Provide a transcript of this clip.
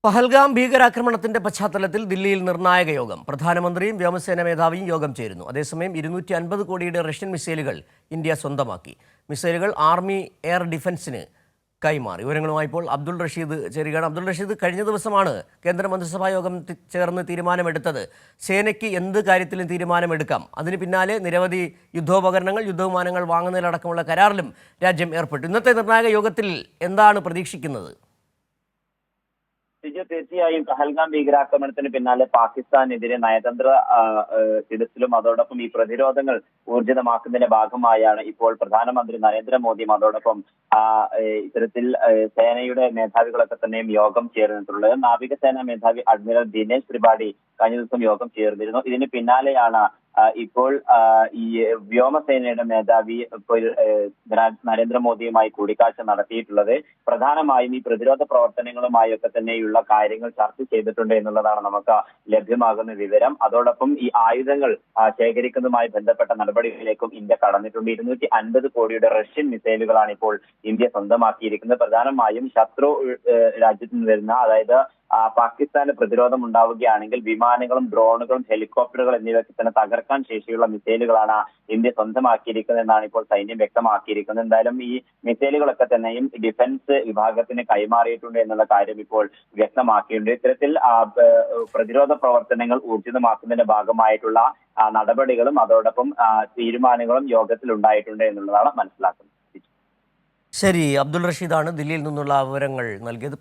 പഹൽഗാം ഭീകരാക്രമണത്തിന്റെ പശ്ചാത്തലത്തിൽ ദില്ലിയിൽ നിർണായക യോഗം. പ്രധാനമന്ത്രിയും വ്യോമസേന മേധാവിയും യോഗം ചേരുന്നു. അതേസമയം 250 കോടിയുടെ റഷ്യൻ മിസൈലുകൾ ഇന്ത്യ സ്വന്തമാക്കി. മിസൈലുകൾ ആർമി എയർ ഡിഫൻസിന് കൈമാറി. വിവരങ്ങളുമായി ഇപ്പോൾ അബ്ദുൾ റഷീദ് ചേരുകയാണ്. അബ്ദുൾ റഷീദ്, കഴിഞ്ഞ ദിവസമാണ് കേന്ദ്ര മന്ത്രിസഭാ യോഗം ചേർന്ന് തീരുമാനമെടുത്തത്. സേനയ്ക്ക് എന്ത് കാര്യത്തിലും തീരുമാനമെടുക്കാം. അതിന് പിന്നാലെ നിരവധി യുദ്ധോപകരണങ്ങൾ, യുദ്ധവിമാനങ്ങൾ വാങ്ങുന്നതിലടക്കമുള്ള കരാറിലും രാജ്യം ഏർപ്പെട്ടു. ഇന്നത്തെ നിർണായക യോഗത്തിൽ എന്താണ് പ്രതീക്ഷിക്കുന്നത്? തീർച്ചയായും പഹൽഗാം ഭീകരാക്രമണത്തിന് പിന്നാലെ പാകിസ്ഥാനെതിരെ നയതന്ത്ര തിരുത്തലും അതോടൊപ്പം ഈ പ്രതിരോധങ്ങൾ ഊർജിതമാക്കുന്നതിന്റെ ഭാഗമായാണ് ഇപ്പോൾ പ്രധാനമന്ത്രി നരേന്ദ്രമോദിയും അതോടൊപ്പം ഇത്തരത്തിൽ സേനയുടെ മേധാവികളൊക്കെ തന്നെയും യോഗം ചേർന്നിട്ടുള്ളത്. നാവികസേനാ മേധാവി അഡ്മിറൽ ദിനേശ് ത്രിപാഠി കഴിഞ്ഞ ദിവസം യോഗം ചേർന്നിരുന്നു. ഇതിന് പിന്നാലെയാണ് ഇപ്പോൾ ഈ വ്യോമസേനയുടെ മേധാവി ഇപ്പോൾ നരേന്ദ്രമോദിയുമായി കൂടിക്കാഴ്ച നടത്തിയിട്ടുള്ളത്. പ്രധാനമായും ഈ പ്രതിരോധ പ്രവർത്തനങ്ങളുമായി ഒക്കെ തന്നെയുള്ള കാര്യങ്ങൾ ചർച്ച ചെയ്തിട്ടുണ്ട് എന്നുള്ളതാണ് നമുക്ക് ലഭ്യമാകുന്ന വിവരം. അതോടൊപ്പം ഈ ആയുധങ്ങൾ ശേഖരിക്കുന്നതുമായി ബന്ധപ്പെട്ട നടപടികളിലേക്കും ഇന്ത്യ കടന്നിട്ടുണ്ട്. 250 കോടിയുടെ റഷ്യൻ മിസൈലുകളാണ് ഇപ്പോൾ ഇന്ത്യ സ്വന്തമാക്കിയിരിക്കുന്നത്. പ്രധാനമായും ശത്രു രാജ്യത്ത് നിന്ന് വരുന്ന, അതായത് പാകിസ്ഥാന് പ്രതിരോധം ഉണ്ടാവുകയാണെങ്കിൽ വിമാനങ്ങളും ഡ്രോണുകളും ഹെലികോപ്റ്ററുകൾ എന്നിവയ്ക്ക് തന്നെ തകർക്കാൻ ശേഷിയുള്ള മിസൈലുകളാണ് ഇന്ത്യ സ്വന്തമാക്കിയിരിക്കുന്നത് എന്നാണ് ഇപ്പോൾ സൈന്യം വ്യക്തമാക്കിയിരിക്കുന്നത്. എന്തായാലും ഈ മിസൈലുകളൊക്കെ തന്നെയും ഡിഫൻസ് വിഭാഗത്തിന് കൈമാറിയിട്ടുണ്ട് എന്നുള്ള കാര്യം ഇപ്പോൾ വ്യക്തമാക്കിയിട്ടുണ്ട്. ഇത്തരത്തിൽ പ്രതിരോധ പ്രവർത്തനങ്ങൾ ഊർജിതമാക്കുന്നതിന്റെ ഭാഗമായിട്ടുള്ള നടപടികളും അതോടൊപ്പം തീരുമാനങ്ങളും യോഗത്തിൽ ഉണ്ടായിട്ടുണ്ട് എന്നുള്ളതാണ് മനസ്സിലാക്കുന്നത്. ശരി, അബ്ദുൾ റഷീദാണ് ദില്ലിയിൽ നിന്നുള്ള വിവരങ്ങൾ നൽകിയത്.